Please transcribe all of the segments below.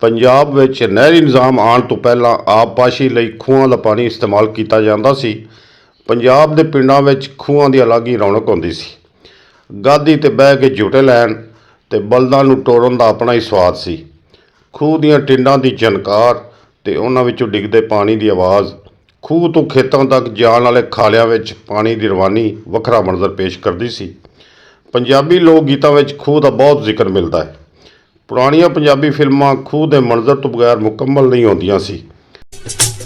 ਪੰਜਾਬ ਵਿੱਚ ਨਹਿਰੀ ਨਿਜ਼ਾਮ ਆਉਣ ਤੋਂ ਪਹਿਲਾਂ ਆਬਪਾਸ਼ੀ ਲਈ ਖੂਹਾਂ ਦਾ ਪਾਣੀ ਇਸਤੇਮਾਲ ਕੀਤਾ ਜਾਂਦਾ ਸੀ। ਪੰਜਾਬ ਦੇ ਪਿੰਡਾਂ ਵਿੱਚ ਖੂਹਾਂ ਦੀ ਅਲੱਗ ਹੀ ਰੌਣਕ ਹੁੰਦੀ ਸੀ। ਗਾਦੀ 'ਤੇ ਬਹਿ ਕੇ ਝੂਟੇ ਲੈਣ ਅਤੇ ਬਲਦਾਂ ਨੂੰ ਤੋੜਨ ਦਾ ਆਪਣਾ ਹੀ ਸਵਾਦ ਸੀ। ਖੂਹ ਦੀਆਂ ਟਿੰਡਾਂ ਦੀ ਝਣਕਾਰ ਅਤੇ ਉਹਨਾਂ ਵਿੱਚੋਂ ਡਿੱਗਦੇ ਪਾਣੀ ਦੀ ਆਵਾਜ਼, ਖੂਹ ਤੋਂ ਖੇਤਾਂ ਤੱਕ ਜਾਣ ਵਾਲੇ ਖਾਲਿਆਂ ਵਿੱਚ ਪਾਣੀ ਦੀ ਰਵਾਨੀ ਵੱਖਰਾ ਮੰਜ਼ਰ ਪੇਸ਼ ਕਰਦੀ ਸੀ। ਪੰਜਾਬੀ ਲੋਕ ਗੀਤਾਂ ਵਿੱਚ ਖੂਹ ਦਾ ਬਹੁਤ ਜ਼ਿਕਰ ਮਿਲਦਾ ਹੈ। ਪੁਰਾਣੀਆਂ ਪੰਜਾਬੀ ਫਿਲਮਾਂ ਖੂਹ ਦੇ ਮੰਜ਼ਰ ਤੋਂ ਬਗੈਰ ਮੁਕੰਮਲ ਨਹੀਂ ਹੁੰਦੀਆਂ ਸੀ।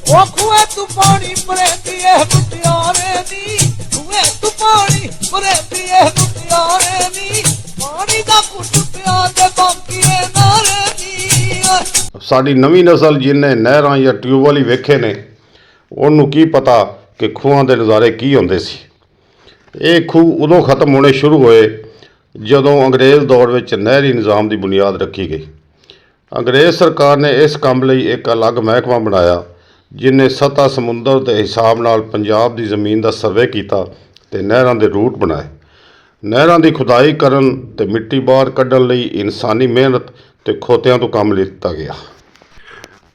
ਉਹ ਖੂਹੇ ਤੂੰ ਪਾਣੀ ਭਰੇਂਦੀ ਏ ਮੁਟਿਆਰੇ ਨੀ, ਖੂਹੇ ਤੂੰ ਪਾਣੀ ਭਰੇਂਦੀ ਏ ਮੁਟਿਆਰੇ ਨੀ, ਪਾਣੀ ਦਾ ਘੁੱਟ ਪਿਆ ਤੇ ਬਾਕੀਏ ਨਾਰੇ ਨੀ। ਸਾਡੀ ਨਵੀਂ ਨਸਲ ਜਿਹਨੇ ਨਹਿਰਾਂ ਜਾਂ ਟਿਊਬਵੈੱਲ ਹੀ ਵੇਖੇ ਨੇ, ਉਹਨੂੰ ਕੀ ਪਤਾ ਕਿ ਖੂਹਾਂ ਦੇ ਨਜ਼ਾਰੇ ਕੀ ਹੁੰਦੇ ਸੀ। ਇਹ ਖੂਹ ਉਦੋਂ ਖਤਮ ਹੋਣੇ ਸ਼ੁਰੂ ਹੋਏ ਜਦੋਂ ਅੰਗਰੇਜ਼ ਦੌਰ ਵਿੱਚ ਨਹਿਰੀ ਨਿਜ਼ਾਮ ਦੀ ਬੁਨਿਆਦ ਰੱਖੀ ਗਈ। ਅੰਗਰੇਜ਼ ਸਰਕਾਰ ਨੇ ਇਸ ਕੰਮ ਲਈ ਇੱਕ ਅਲੱਗ ਮਹਿਕਮਾ ਬਣਾਇਆ, ਜਿਹਨੇ ਸਤ੍ਹਾ ਸਮੁੰਦਰ ਦੇ ਹਿਸਾਬ ਨਾਲ ਪੰਜਾਬ ਦੀ ਜ਼ਮੀਨ ਦਾ ਸਰਵੇ ਕੀਤਾ ਅਤੇ ਨਹਿਰਾਂ ਦੇ ਰੂਟ ਬਣਾਏ। ਨਹਿਰਾਂ ਦੀ ਖੁਦਾਈ ਕਰਨ ਅਤੇ ਮਿੱਟੀ ਬਾਹਰ ਕੱਢਣ ਲਈ ਇਨਸਾਨੀ ਮਿਹਨਤ ਅਤੇ ਖੋਤਿਆਂ ਤੋਂ ਕੰਮ ਲਿੱਤਾ ਗਿਆ।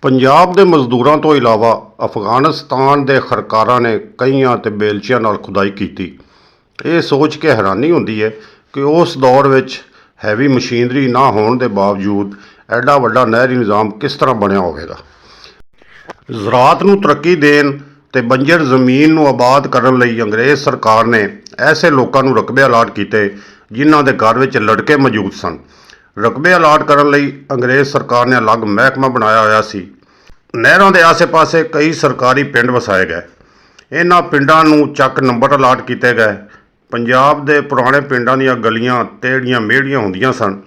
ਪੰਜਾਬ ਦੇ ਮਜ਼ਦੂਰਾਂ ਤੋਂ ਇਲਾਵਾ ਅਫਗਾਨਿਸਤਾਨ ਦੇ ਖਰਕਾਰਾਂ ਨੇ ਕਈਆਂ ਅਤੇ ਬੇਲਚਿਆਂ ਨਾਲ ਖੁਦਾਈ ਕੀਤੀ। ਇਹ ਸੋਚ ਕੇ ਹੈਰਾਨੀ ਹੁੰਦੀ ਹੈ ਕਿ ਉਸ ਦੌਰ ਵਿੱਚ ਹੈਵੀ ਮਸ਼ੀਨਰੀ ਨਾ ਹੋਣ ਦੇ ਬਾਵਜੂਦ ਐਡਾ ਵੱਡਾ ਨਹਿਰੀ ਨਿਜ਼ਾਮ ਕਿਸ ਤਰ੍ਹਾਂ ਬਣਿਆ ਹੋਵੇਗਾ। ਜ਼ਰਾਅਤ ਨੂੰ ਤਰੱਕੀ ਦੇਣ ਅਤੇ ਬੰਜਰ ਜ਼ਮੀਨ ਨੂੰ ਆਬਾਦ ਕਰਨ ਲਈ ਅੰਗਰੇਜ਼ ਸਰਕਾਰ ਨੇ ਐਸੇ ਲੋਕਾਂ ਨੂੰ ਰਕਬੇ ਅਲਾਟ ਕੀਤੇ ਜਿਨ੍ਹਾਂ ਦੇ ਘਰ ਵਿੱਚ ਲੜਕੇ ਮੌਜੂਦ ਸਨ। ਰਕਬੇ ਅਲਾਟ ਕਰਨ ਲਈ ਅੰਗਰੇਜ਼ ਸਰਕਾਰ ਨੇ ਅਲੱਗ ਮਹਿਕਮਾ ਬਣਾਇਆ ਹੋਇਆ ਸੀ। ਨਹਿਰਾਂ ਦੇ ਆਸੇ-ਪਾਸੇ ਕਈ ਸਰਕਾਰੀ ਪਿੰਡ ਵਸਾਏ ਗਏ। ਇਹਨਾਂ ਪਿੰਡਾਂ ਨੂੰ ਚੱਕ ਨੰਬਰ ਅਲਾਟ ਕੀਤੇ ਗਏ। ਪੰਜਾਬ ਦੇ ਪੁਰਾਣੇ ਪਿੰਡਾਂ ਦੀਆਂ ਗਲੀਆਂ ਟੇਢੀਆਂ ਮੇਢੀਆਂ ਹੁੰਦੀਆਂ ਸਨ,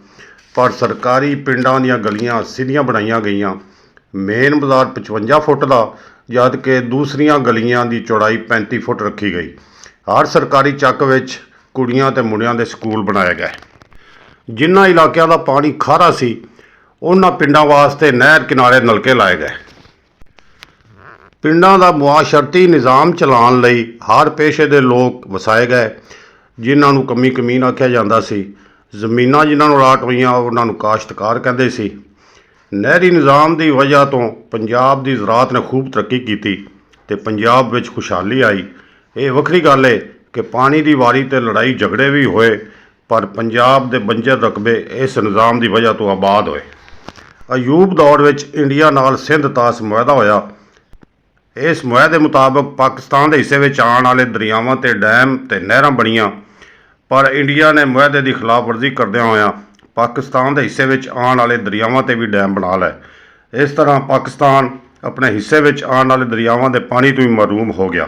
ਪਰ ਸਰਕਾਰੀ ਪਿੰਡਾਂ ਦੀਆਂ ਗਲੀਆਂ ਸਿੱਧੀਆਂ ਬਣਾਈਆਂ ਗਈਆਂ। ਮੇਨ ਬਾਜ਼ਾਰ 55 ਫੁੱਟ ਦਾ, ਜਦ ਕਿ ਦੂਸਰੀਆਂ ਗਲੀਆਂ ਦੀ ਚੌੜਾਈ 35 ਫੁੱਟ ਰੱਖੀ ਗਈ। ਹਰ ਸਰਕਾਰੀ ਚੱਕ ਵਿੱਚ ਕੁੜੀਆਂ ਅਤੇ ਮੁੰਡਿਆਂ ਦੇ ਸਕੂਲ ਬਣਾਏ ਗਏ। ਜਿਨ੍ਹਾਂ ਇਲਾਕਿਆਂ ਦਾ ਪਾਣੀ ਖਾਰਾ ਸੀ, ਉਹਨਾਂ ਪਿੰਡਾਂ ਵਾਸਤੇ ਨਹਿਰ ਕਿਨਾਰੇ ਨਲਕੇ ਲਾਏ ਗਏ। ਪਿੰਡਾਂ ਦਾ ਮੁਆਸ਼ਰਤੀ ਨਿਜ਼ਾਮ ਚਲਾਉਣ ਲਈ ਹਰ ਪੇਸ਼ੇ ਦੇ ਲੋਕ ਵਸਾਏ ਗਏ, ਜਿਨ੍ਹਾਂ ਨੂੰ ਕਮੀ ਕਮੀਨ ਆਖਿਆ ਜਾਂਦਾ ਸੀ। ਜ਼ਮੀਨਾਂ ਜਿਨ੍ਹਾਂ ਨੂੰ ਅਲਾਟ ਹੋਈਆਂ ਉਹਨਾਂ ਨੂੰ ਕਾਸ਼ਤਕਾਰ ਕਹਿੰਦੇ ਸੀ। ਨਹਿਰੀ ਨਿਜ਼ਾਮ ਦੀ ਵਜ੍ਹਾ ਤੋਂ ਪੰਜਾਬ ਦੀ ਜ਼ਰਾਅਤ ਨੇ ਖੂਬ ਤਰੱਕੀ ਕੀਤੀ ਅਤੇ ਪੰਜਾਬ ਵਿੱਚ ਖੁਸ਼ਹਾਲੀ ਆਈ। ਇਹ ਵੱਖਰੀ ਗੱਲ ਹੈ ਕਿ ਪਾਣੀ ਦੀ ਵਾਰੀ 'ਤੇ ਲੜਾਈ ਝਗੜੇ ਵੀ ਹੋਏ, ਪਰ ਪੰਜਾਬ ਦੇ ਬੰਜਰ ਰਕਬੇ ਇਸ ਨਿਜ਼ਾਮ ਦੀ ਵਜ੍ਹਾ ਤੋਂ ਆਬਾਦ ਹੋਏ। ਅਯੂਬ ਦੌਰ ਵਿੱਚ ਇੰਡੀਆ ਨਾਲ ਸਿੰਧ ਤਾਸ ਮੁਆਹਦਾ ਹੋਇਆ। ਇਸ ਮੁਆਹਦੇ ਮੁਤਾਬਕ ਪਾਕਿਸਤਾਨ ਦੇ ਹਿੱਸੇ ਵਿੱਚ ਆਉਣ ਵਾਲੇ ਦਰਿਆਵਾਂ 'ਤੇ ਡੈਮ ਅਤੇ ਨਹਿਰਾਂ ਬਣੀਆਂ, ਪਰ ਇੰਡੀਆ ਨੇ ਮੁਆਹਦੇ ਦੀ ਖਿਲਾਫ ਵਰਜ਼ੀ ਕਰਦਿਆਂ ਹੋਇਆਂ ਪਾਕਿਸਤਾਨ ਦੇ ਹਿੱਸੇ ਵਿੱਚ ਆਉਣ ਵਾਲੇ ਦਰਿਆਵਾਂ 'ਤੇ ਵੀ ਡੈਮ ਬਣਾ ਲਏ। ਇਸ ਤਰ੍ਹਾਂ ਪਾਕਿਸਤਾਨ ਆਪਣੇ ਹਿੱਸੇ ਵਿੱਚ ਆਉਣ ਵਾਲੇ ਦਰਿਆਵਾਂ ਦੇ ਪਾਣੀ ਤੋਂ ਵੀ ਮਹਿਰੂਮ ਹੋ ਗਿਆ।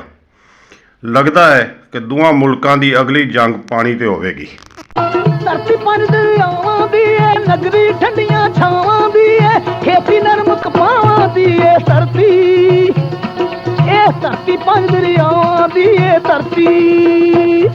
ਲੱਗਦਾ ਹੈ ਕਿ ਦੋਵਾਂ ਮੁਲਕਾਂ ਦੀ ਅਗਲੀ ਜੰਗ ਪਾਣੀ 'ਤੇ ਹੋਵੇਗੀ। ਧਰਤੀ ਪੰਜ ਦਰਿਆਵਾਂ ਦੀ ਏ, ਨਗਰੀ ਠੰਡੀਆਂ ਛਾਵਾਂ ਦੀ ਏ, ਖੇਤੀ ਨਰਮ ਕਪਾਹਾਂ ਦੀ ਏ ਧਰਤੀ। ਇਹ ਧਰਤੀ ਪੰਜ ਦਰਿਆਵਾਂ ਦੀ ਏ ਧਰਤੀ।